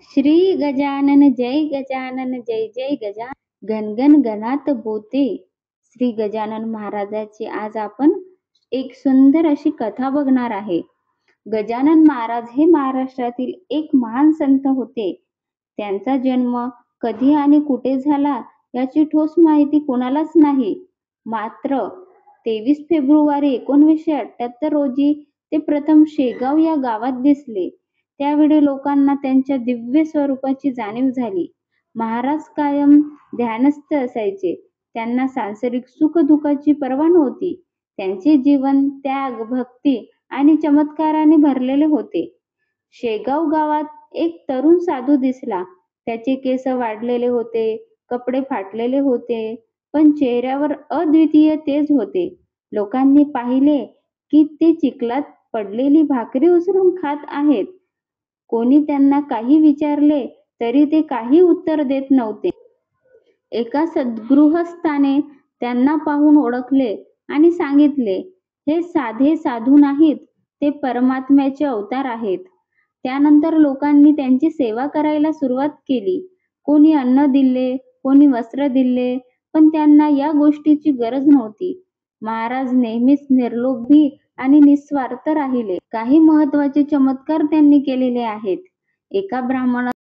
श्री गजानन जय गजानन जय जय गजानन गणगण गणात बोते. श्री गजानन महाराजाची आज आपण एक सुंदर अशी कथा बघणार आहे. गजानन महाराज हे महाराष्ट्रातील एक महान संत होते. त्यांचा जन्म कधी आणि कुठे झाला याची ठोस माहिती कोणालाच नाही. मात्र 23 फेब्रुवारी 1978 रोजी ते प्रथम शेगाव या गावात दिसले. त्यावेळी लोकांना त्यांच्या दिव्य स्वरूपाची जाणीव झाली. महाराज कायम ध्यानस्थ असायचे. त्यांना सांसारिक सुख-दुःखाची पर्वा नव्हती. त्यांचे जीवन त्याग, भक्ती आणि चमत्काराने भरलेले होते. शेगाव गावात एक तरुण साधू दिसला. त्याचे केस वाढलेले होते, कपडे फाटलेले होते, पण चेहऱ्यावर अद्वितीय तेज होते. लोकांनी पाहिले की ते चिखलात पडलेली भाकरी उचलून खात आहेत. कोणी त्यांना काही विचारले तरी ते काही उत्तर देत नव्हते. एका सद्गृहस्थाने त्यांना पाहून ओळखले आणि सांगितले, हे साधे साधू नाहीत, ते परमात्म्याचे अवतार आहेत. त्यानंतर लोकांनी त्यांची सेवा करायला सुरुवात केली. कोणी अन्न दिले, कोणी वस्त्र दिले, पण त्यांना या गोष्टीची गरज नव्हती. महाराज नेहमीच निर्लोभी आणि निस्वार्थ राहिले. काही महत्त्वाचे चमत्कार त्यांनी केलेले आहेत. एका ब्राह्मणाला